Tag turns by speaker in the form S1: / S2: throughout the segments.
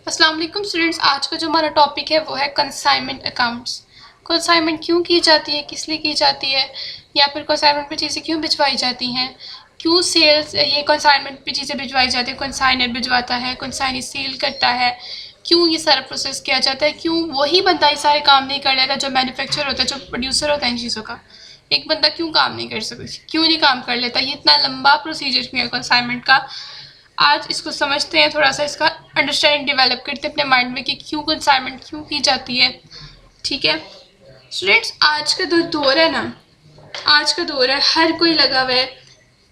S1: अस्सलाम वालेकुम स्टूडेंट्स। आज का जो हमारा टॉपिक है वो है कंसाइनमेंट अकाउंट्स। कंसाइनमेंट क्यों की जाती है, किस लिए की जाती है, या फिर कंसाइनमेंट पे चीज़ें क्यों भिजवाई जाती हैं, क्यों सेल्स ये कंसाइनमेंट पे चीज़ें भिजवाई जाती है, कंसाइनर भिजवाता है, कंसाइनर सेल करता है, क्यों ये सारा प्रोसेस किया जाता है, क्यों वही बंदा ये सारे काम नहीं कर लेता जो मैन्युफैक्चर होता है, जो प्रोड्यूसर होता है इन चीज़ों का। एक बंदा क्यों काम नहीं कर सकता, क्यों नहीं काम कर लेता, ये इतना लंबा प्रोसीजर क्यों है कंसाइनमेंट का। आज इसको समझते हैं, थोड़ा सा इसका अंडरस्टैंडिंग डेवलप करते हैं अपने माइंड में कि क्यों कंसाइनमेंट क्यों की जाती है। ठीक है स्टूडेंट्स, आज का जो दौर है ना, आज का दौर है, हर कोई लगा हुआ है,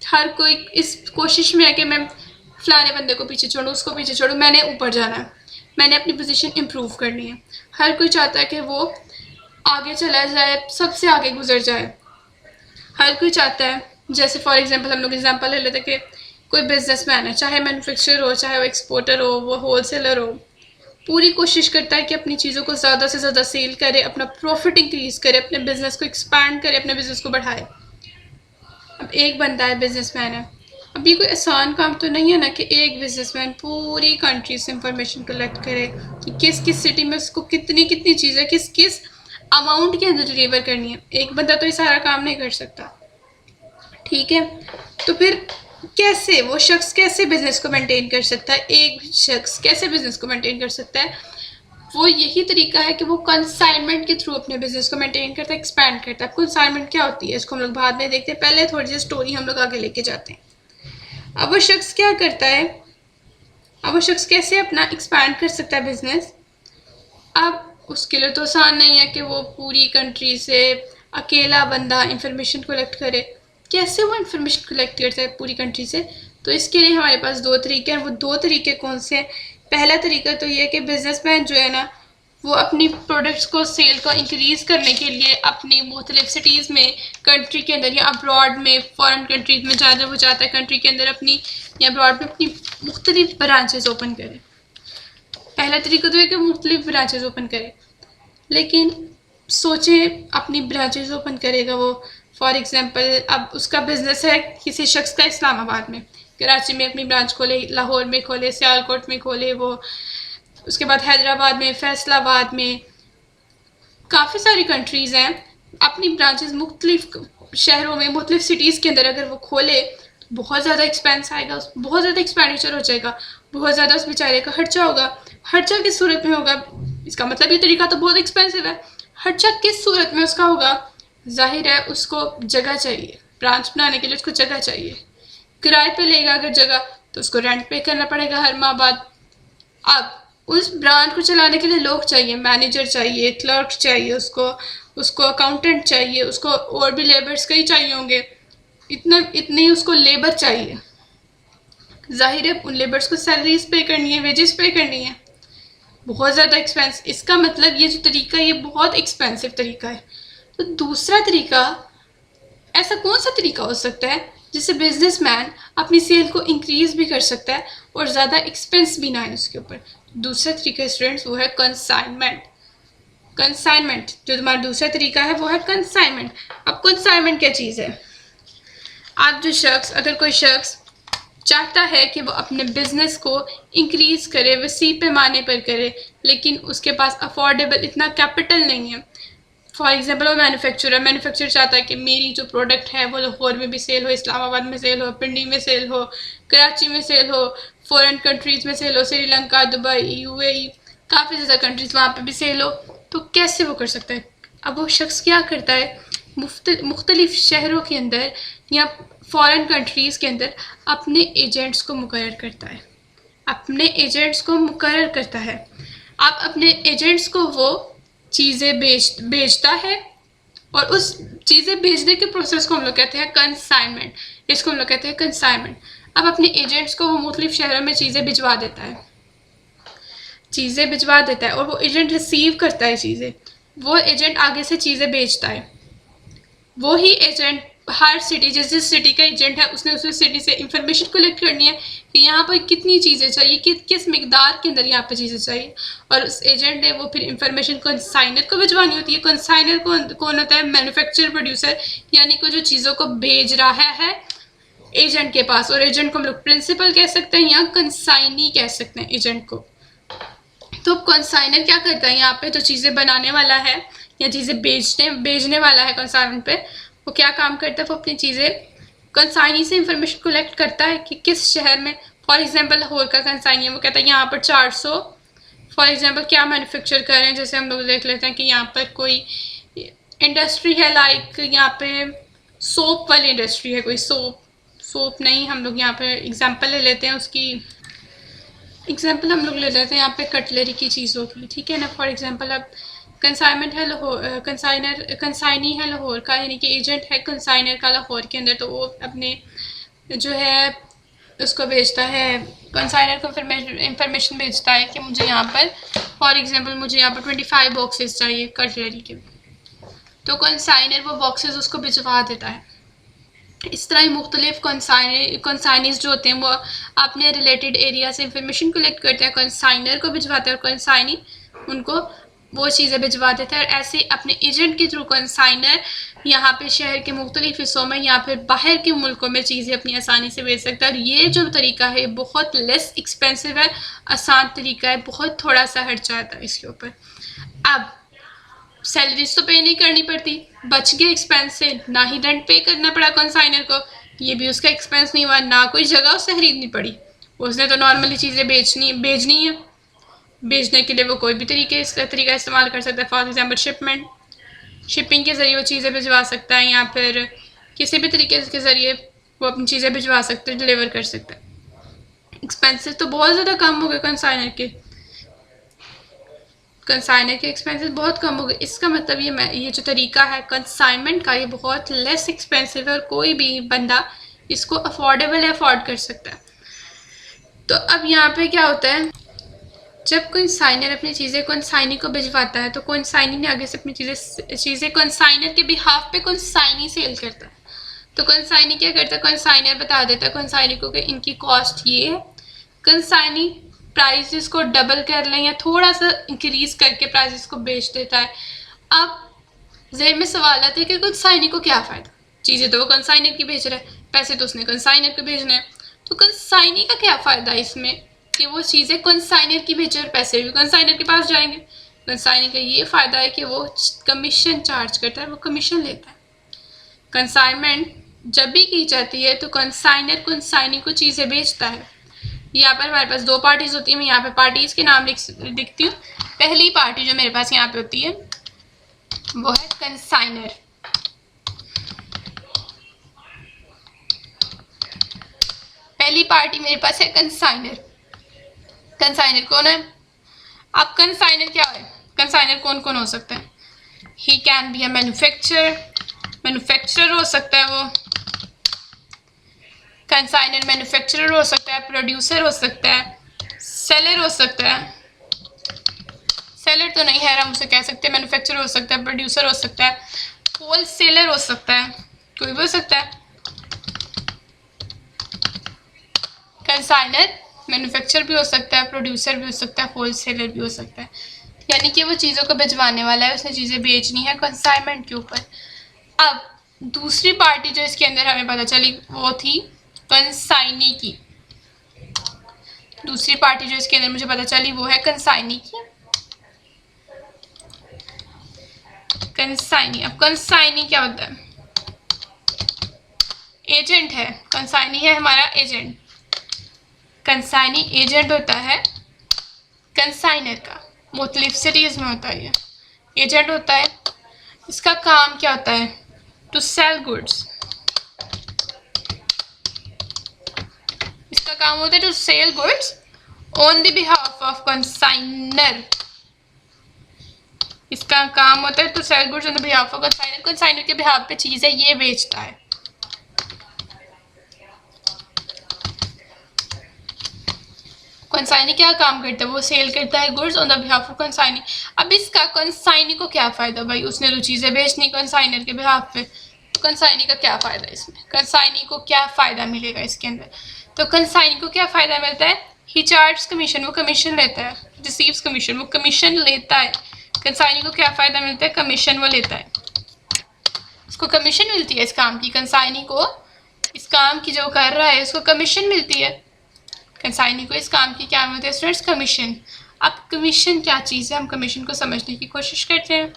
S1: हर कोई इस कोशिश में है कि मैं फलाने बंदे को पीछे छोड़ूं, उसको पीछे छोड़ूं, मैंने ऊपर जाना है, मैंने अपनी पोजीशन इम्प्रूव करनी है। हर कोई चाहता है कि वो आगे चला जाए, सबसे आगे गुजर जाए। हर कोई चाहता है, जैसे फॉर एग्जांपल हम लोग एग्जांपल ले लेते हैं कि कोई बिजनेसमैन है, चाहे मैन्युफैक्चरर हो, चाहे वो एक्सपोर्टर हो, वो होलसेलर हो, पूरी कोशिश करता है कि अपनी चीज़ों को ज़्यादा से ज़्यादा सेल करे, अपना प्रॉफिट इंक्रीज करे, अपने बिजनेस को एक्सपैंड करे, अपने बिजनेस को बढ़ाए। अब एक बंदा है, बिजनेसमैन है, अब ये कोई आसान काम तो नहीं है ना कि एक बिजनेसमैन पूरी कंट्री से इंफॉर्मेशन कलेक्ट करे कि किस किस सिटी में उसको कितनी कितनी चीज़ें किस किस अमाउंट के अंदर डिलीवर करनी है। एक बंदा तो ये सारा काम नहीं कर सकता। ठीक है, तो फिर कैसे वो शख्स कैसे बिजनेस को मेंटेन कर सकता है, एक शख्स कैसे बिजनेस को मेंटेन कर सकता है। वो यही तरीका है कि वो कंसाइनमेंट के थ्रू अपने बिजनेस को मेंटेन करता है, एक्सपैंड करता है। कंसाइनमेंट क्या होती है इसको हम लोग बाद में देखते हैं, पहले थोड़ी सी स्टोरी हम लोग आगे लेके जाते हैं। अब वो शख्स क्या करता है, अब वो शख्स कैसे अपना एक्सपैंड कर सकता है बिजनेस। अब उसके लिए तो आसान नहीं है कि वो पूरी कंट्री से अकेला बंदा इंफॉर्मेशन कलेक्ट करे। कैसे वो इन्फॉर्मेशन कलेक्ट करता है पूरी कंट्री से, तो इसके लिए हमारे पास दो तरीके हैं। वो दो तरीके कौन से हैं? पहला तरीका तो ये कि बिजनेसमैन जो है ना, वो अपनी प्रोडक्ट्स को सेल को इंक्रीज़ करने के लिए अपनी मुख्तलिफ सिटीज़ में, कंट्री के अंदर या अब्रॉड में, फॉरेन कंट्रीज में ज़्यादा वो चाहता है कंट्री के अंदर अपनी या अब्रॉड में अपनी मुख्तलिफ ब्रांचेस ओपन करे। पहला तरीका तो है कि मुख्तलिफ ब्रांचेस ओपन करे, लेकिन सोचें अपनी ब्रांचेस ओपन करेगा वो, फॉर एग्जांपल अब उसका बिजनेस है किसी शख्स का इस्लामाबाद में, कराची में अपनी ब्रांच खोले, लाहौर में खोले, सियालकोट में खोले वो, उसके बाद हैदराबाद में, फैसलाबाद में, काफ़ी सारी कंट्रीज़ हैं, अपनी ब्रांचेस मुख्तलिफ शहरों में, मुख्तलिफ सिटीज़ के अंदर अगर वो खोले तो बहुत ज़्यादा एक्सपेंस आएगा, बहुत ज़्यादा एक्सपेंडिचर हो जाएगा, बहुत ज़्यादा उस बेचारे का खर्चा होगा। खर्चा किस सूरत में होगा, इसका मतलब ये तरीका तो बहुत एक्सपेंसिव है। खर्चा किस सूरत में उसका होगा, जाहिर है उसको जगह चाहिए, ब्रांच बनाने के लिए उसको जगह चाहिए। किराए पे लेगा अगर जगह तो उसको रेंट पे करना पड़ेगा हर माह बाद। अब उस ब्रांच को चलाने के लिए लोग चाहिए, मैनेजर चाहिए, क्लर्क चाहिए, उसको अकाउंटेंट चाहिए, उसको और भी लेबर्स कई चाहिए होंगे, इतनी उसको लेबर चाहिए। जाहिर है उन लेबर्स को सैलरीज पे करनी है, वेजेस पे करनी है, बहुत ज़्यादा एक्सपेंस। इसका मतलब ये जो तरीका है ये बहुत एक्सपेंसिव तरीका है। तो दूसरा तरीका, ऐसा कौन सा तरीका हो सकता है जिससे बिजनेसमैन अपनी सेल को इंक्रीज भी कर सकता है और ज़्यादा एक्सपेंस भी ना है उसके ऊपर। दूसरा तरीका स्टूडेंट्स वो है कंसाइनमेंट। कंसाइनमेंट जो तुम्हारा दूसरा तरीका है वो है कंसाइनमेंट। अब कंसाइनमेंट क्या चीज़ है? आप जो शख्स, अगर कोई शख्स चाहता है कि वो अपने बिजनेस को इंक्रीज करे, वसी पैमाने पर करे, लेकिन उसके पास अफोर्डेबल इतना कैपिटल नहीं है। फॉर एग्जांपल वो मैन्युफैक्चरर चाहता है कि मेरी जो प्रोडक्ट है वो लाहौर में भी सेल हो, इस्लामाबाद में सेल हो, पिंडी में सेल हो, कराची में सेल हो, फॉरेन कंट्रीज़ में सेल हो, श्रीलंका, दुबई, यूएई, काफ़ी ज़्यादा कंट्रीज़ वहाँ पे भी सेल हो। तो कैसे वो कर सकता है? अब वो शख्स क्या करता है, मुख्तलिफ शहरों के अंदर या फॉरेन कंट्रीज़ के अंदर अपने एजेंट्स को मुकर्रर करता है, अपने एजेंट्स को मुकर्रर करता है। अब अपने एजेंट्स को वो चीज़ें बेचता है और उस चीज़ें बेचने के प्रोसेस को हम लोग कहते हैं कंसाइनमेंट। इसको हम लोग कहते हैं कंसाइनमेंट। अब अपने एजेंट्स को वो मुख्तलिफ शहरों में चीज़ें भिजवा देता है, चीज़ें भिजवा देता है और वो एजेंट रिसीव करता है चीज़ें, वो एजेंट आगे से चीज़ें बेचता है। वो ही एजेंट हर सिटी, जिस जिस सिटी का एजेंट है उसने उस सिटी से इंफॉर्मेशन कलेक्ट करनी है कि यहाँ पर कितनी चीज़ें चाहिए, किस मिकदार के अंदर यहाँ पर चीज़ें चाहिए, और उस एजेंट ने वो फिर इंफॉर्मेशन कंसाइनर को भिजवानी होती है। कंसाइनर कौन होता है? मैन्युफैक्चरर प्रोड्यूसर, यानी कि जो चीज़ों को भेज रहा है एजेंट के पास, और एजेंट को हम लोग प्रिंसिपल कह सकते हैं या कंसाइनी कह सकते हैं एजेंट को। तो कंसाइनर क्या करता है, यहाँ पे जो चीज़ें बनाने वाला है या चीज़ें बेचने वाला है कंसाइनमेंट पे, वो क्या काम करता है, वो अपनी चीज़ें कंसाइनी से इंफॉर्मेशन कलेक्ट करता है कि किस शहर में, फॉर एग्जांपल लाहौर का कंसाइनी है, वो कहता है यहाँ पर 400 फॉर एग्जांपल क्या मैन्युफैक्चर कर रहे हैं। जैसे हम लोग देख लेते हैं कि यहाँ पर कोई इंडस्ट्री है, लाइक यहाँ पे सोप वाली इंडस्ट्री है, कोई सोप नहीं, हम लोग यहाँ पे एग्जांपल ले लेते हैं, उसकी एग्जांपल हम लोग ले लेते हैं यहाँ पे कटलरी की चीज़ों की, ठीक है ना। फॉर एग्जांपल अब कंसाइनमेंट है लाहौर, कंसाइनी है लाहौर का, यानी कि एजेंट है कंसाइनर का लाहौर के अंदर, तो वो अपने जो है उसको भेजता है, कंसाइनर को इंफॉर्मेशन भेजता है कि मुझे यहाँ पर फॉर एग्जांपल मुझे यहाँ पर 25 बॉक्सेस चाहिए कटलरी के, तो कंसाइनर वो बॉक्सेस उसको भिजवा देता है। इस तरह ही मुख्तलिफ कंसाइनीज जो होते हैं वो अपने रिलेटेड एरिया से इंफॉर्मेशन कलेक्ट करते हैं, कंसाइनर को भिजवाते हैं और कंसाइनी उनको वो चीज़ें भिजवा देते हैं। और ऐसे अपने एजेंट के थ्रू कंसाइनर यहाँ पे शहर के मुख्तलिफ हिस्सों में या फिर बाहर के मुल्कों में चीज़ें अपनी आसानी से भेज सकता है। और ये जो तरीका है बहुत लेस एक्सपेंसिव है, आसान तरीका है, बहुत थोड़ा सा खर्चा आता है इसके ऊपर। अब सैलरीज तो पे नहीं करनी पड़ती, बच गए एक्सपेंस से, ना ही रेंट पे करना पड़ा कंसाइनर को, ये भी उसका एक्सपेंस नहीं हुआ, ना कोई जगह उससे खरीदनी पड़ी, उसने तो नॉर्मली चीज़ें भेजनी है, बेचने के लिए वो कोई भी तरीका इस्तेमाल कर सकता है। फॉर एग्जांपल शिपिंग के ज़रिए वो चीज़ें भिजवा सकता है, या फिर किसी भी तरीके के ज़रिए वो अपनी चीज़ें भिजवा सकते हैं, डिलीवर कर सकता है। एक्सपेंसेस तो बहुत ज़्यादा कम हो गए कंसाइनर के एक्सपेंसेस बहुत कम हो गए। इसका मतलब ये जो तरीका है कंसाइनमेंट का, ये बहुत लेस एक्सपेंसिव है और कोई भी बंदा इसको अफोर्ड कर सकता है। तो अब यहाँ पे क्या होता है, जब कंसाइनर अपनी चीज़ें कंसाइनी को भिजवाता है तो कंसाइनी ने आगे से अपनी चीज़ें कंसाइनर के बिहाफ पे कंसाइनी सेल करता है। तो कंसाइनी क्या करता है, कंसाइनर बता देता है कंसाइनी को कि इनकी कॉस्ट ये है, कंसाइनी प्राइसेस को डबल कर लें या थोड़ा सा इंक्रीज करके प्राइसेस को बेच देता है। अब ज़हन में सवाल आता है कि कंसाइनी को क्या फ़ायदा, चीज़ें तो वो कंसाइनर की भेज रहा है, पैसे तो उसने कंसाइनर को भेजने हैं, तो कंसाइनी का क्या फ़ायदा इसमें कि वो चीज़ें कंसाइनर की भेजे और पैसे भी कंसाइनर के पास जाएंगे। कंसाइनी का ये फ़ायदा है कि वो कमीशन चार्ज करता है, वो कमीशन लेता है। कंसाइनमेंट जब भी की जाती है तो कंसाइनर कंसाइनी को चीज़ें बेचता है। यहाँ पर हमारे पास दो पार्टीज होती हैं, मैं यहाँ पे पार्टीज के नाम लिखती हूँ। पहली पार्टी जो मेरे पास यहाँ पे होती है वो है कंसाइनर। पहली पार्टी मेरे पास है कंसाइनर। कंसाइनर कौन है? अब कंसाइनर क्या है, कंसाइनर कौन कौन हो सकता है? He can be a manufacturer हो सकता है वो, कंसाइनर मैन्युफैक्चरर हो सकता है, प्रोड्यूसर हो सकता है, सेलर हो सकता है, सेलर तो नहीं है हम उसे कह सकते, मैन्युफैक्चरर हो सकता है, प्रोड्यूसर हो सकता है, होलसेलर हो सकता है, कोई भी हो सकता है। कंसाइनर मैन्युफैक्चरर भी हो सकता है, प्रोड्यूसर भी हो सकता है, होलसेलर भी हो सकता है, यानी कि वो चीज़ों को भिजवाने वाला है, उसने चीज़ें बेचनी है कंसाइनमेंट के ऊपर। अब दूसरी पार्टी जो इसके अंदर हमें पता चली वो थी कंसाइनी की। दूसरी पार्टी जो इसके अंदर मुझे पता चली वो है कंसाइनी की। कंसाइनी, अब कंसाइनी क्या होता है? एजेंट है, कंसाइनी है हमारा एजेंट। कंसाइनी एजेंट होता है कंसाइनर का, मुख्तलिफ सिटीज में होता है, ये एजेंट होता है। इसका काम क्या होता है? To sell goods. इसका काम होता है to sell goods on the behalf of consignor. इसका काम होता है to sell goods on the behalf of consignor. Consignor के बिहाफ पे चीजें ये बेचता है। कंसाइनी क्या काम करता है? वो सेल करता है goods on the behalf of consignee. अब इसका कंसाइनी को क्या फायदा? भाई उसने तो चीजें बेचनी कंसाइनर के बिहाफ पे, तो कंसाइनी का क्या फायदा इसमें? कंसाइनी को क्या फायदा मिलेगा इसके अंदर? तो कंसाइनी को क्या फायदा मिलता है? ही चार्ज कमीशन, वो कमीशन लेता है, रिसीव्स कमीशन, वो कमीशन लेता है। कंसाइनी को क्या फायदा मिलता है? कमीशन वो लेता है, उसको कमीशन मिलती है इस काम की। कंसाइनी को इस काम की जो कर रहा है उसको कमीशन मिलती है। कंसाइनी को इस काम की क्या मिलती है स्टूडेंट्स? कमीशन। अब कमीशन क्या चीज़ है, हम कमीशन को समझने की कोशिश करते हैं।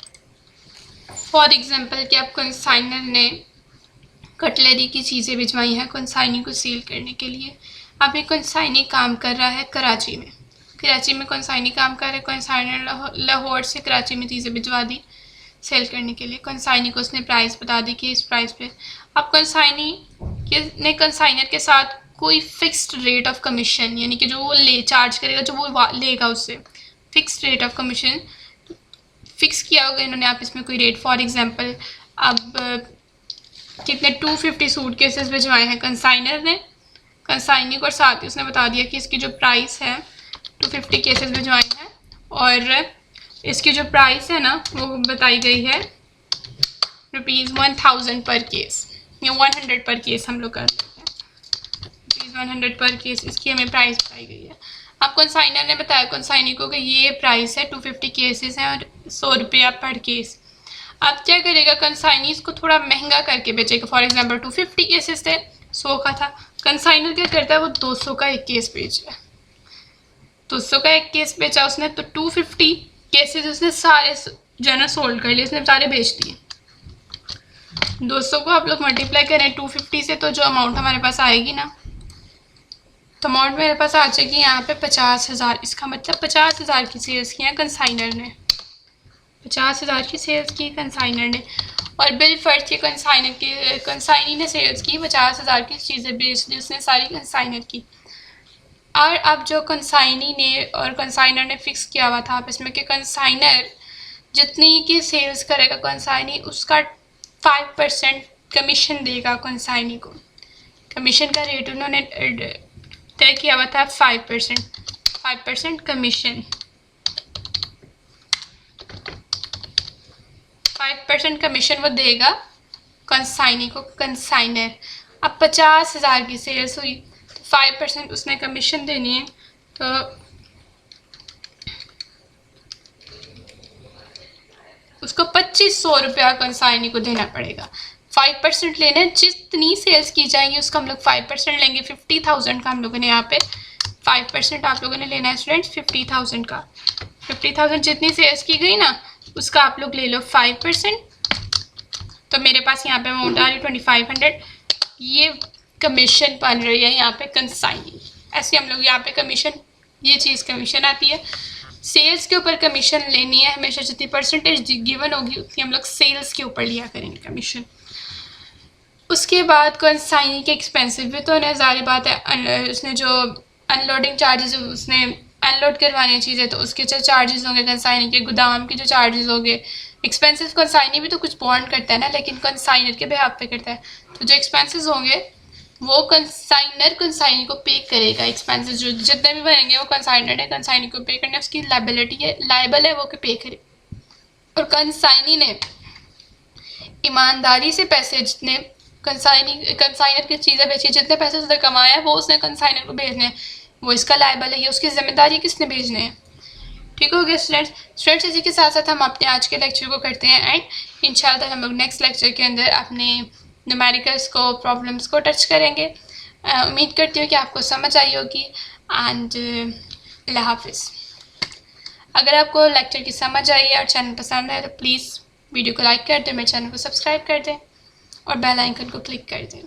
S1: फॉर एग्जांपल कि अब कंसाइनर ने कटलरी की चीज़ें भिजवाई हैं कंसाइनी को सेल करने के लिए। अब ये कंसाइनी काम कर रहा है कराची में, कराची में कंसाइनी काम कर रहा है। कंसाइनर लाहौर से कराची में चीज़ें भिजवा दी सेल करने के लिए। कंसाइनी को उसने प्राइस बता दी कि इस प्राइस पे। अब कंसाइनी ने कंसाइनर के साथ कोई फिक्स्ड रेट ऑफ कमीशन, यानी कि जो वो चार्ज करेगा, जो वो लेगा उससे fixed rate of commission fix किया होगा इन्होंने। आप इसमें कोई रेट, फॉर एग्जांपल अब कितने 250 सूट केसेस भिजवाए हैं कंसाइनर ने कंसाइनी को, और साथ ही उसने बता दिया कि इसकी जो प्राइस है 250 केसेस भिजवाए हैं और इसकी जो प्राइस है ना वो बताई गई है ₹1000 पर केस, या 100 पर केस हम लोग कर लेते हैं, ₹100 पर केस इसकी हमें प्राइस बताई गई है। अब कंसाइनर ने बताया कंसाइनी को कि ये प्राइस है, 250 केसेस हैं और ₹100 पर केस। अब क्या करेगा कंसाइनी, इसको थोड़ा महंगा करके बेचेगा। फॉर एग्जांपल 250 केसेस थे, 100 का था। कंसाइनर क्या करता है, वो 200 का एक केस बेच रहा है। 200 का एक केस बेचा उसने, तो 250 केसेस उसने सारे जो है ना सोल्ड कर लिए, उसने सारे बेच दिए। 200 को आप लोग मल्टीप्लाई करें 250 से, तो जो अमाउंट हमारे पास आएगी ना, तो अमाउंट मेरे पास आ जाएगी यहाँ पे 50,000। इसका मतलब 50,000 की सेल्स की है कंसाइनर ने, 50,000 की सेल्स की कंसाइनर ने। और बिल फर्ज के कंसाइनी ने सेल्स की 50,000 की चीज़ें बेच दी उसने सारी कंसाइनर की। और अब जो कंसाइनी ने और कंसाइनर ने फिक्स किया हुआ था आपस में कि कंसाइनर जितनी की सेल्स करेगा कंसाइनी उसका 5% कमीशन देगा कंसाइनी को। कमीशन का रेट उन्होंने तय किया हुआ था 5% कमीशन, 5% कमीशन वो देगा कंसाइनी को कंसाइनर। अब 50,000 की सेल्स हुई तो 5% उसने कमीशन देनी है, तो उसको 2500 रुपया कंसाइनी को देना पड़ेगा। 5% लेना, जितनी सेल्स की जाएंगी उसका हम लोग 5% लेंगे। 50,000 का हम लोगों ने यहाँ पे 5% आप लोगों ने लेना है स्टूडेंट्स 50,000 का। 50,000 जितनी सेल्स की गई ना उसका आप लोग ले लो 5%, तो मेरे पास यहाँ पे अमाउंट आ रही है 2500। ये कमीशन बन रही है यहाँ पे कंसाइनी। ऐसे हम लोग यहाँ पे कमीशन, ये चीज़ कमीशन आती है। सेल्स के ऊपर कमीशन लेनी है हमेशा, जितनी परसेंटेज गिवन होगी उतनी हम लोग सेल्स के ऊपर लिया करेंगे कमीशन। उसके बाद कंसाइनी के एक्सपेंसिव भी तो है, ज़ाहिर बात है। उसने जो अनलोडिंग चार्जेस, उसने अनलोड करवानी चीज़ें तो उसके जो चार्जेस होंगे, कंसाइनी के गोदाम के जो चार्जेस होंगे, एक्सपेंसेस कंसाइनी भी तो कुछ बॉन्ड करता है ना, लेकिन कंसाइनर के बिहाफ पे करता है। तो जो एक्सपेंसेस होंगे वो कंसाइनर कंसाइनी को पे करेगा। एक्सपेंसेस जो जितने भी बनेंगे वो कंसाइनर ने कंसाइनी को पे करना, उसकी लायबिलिटी है, लायबल है वो कि पे करे। और कंसाइनी ने ईमानदारी से पैसे जितने कंसाइनर की चीज़ें बेची, जितने पैसे उसने कमाया है वो उसने कंसाइनर को भेजने हैं, वो इसका लायबल है, ये उसकी जिम्मेदारी किसने भेजने हैं। ठीक हो गया स्टूडेंट्स। इसी के साथ साथ हम अपने आज के लेक्चर को करते हैं एंड इंशाल्लाह हम लोग नेक्स्ट लेक्चर के अंदर अपने न्यूमेरिकल्स को, प्रॉब्लम्स को टच करेंगे। उम्मीद करती हूँ कि आपको समझ आई होगी एंड अल्लाह हाफिज़। अगर आपको लेक्चर की समझ आई है और चैनल पसंद है तो प्लीज़ वीडियो को लाइक कर दें, मेरे चैनल को सब्सक्राइब कर दें और बेल आइकन को क्लिक कर दें।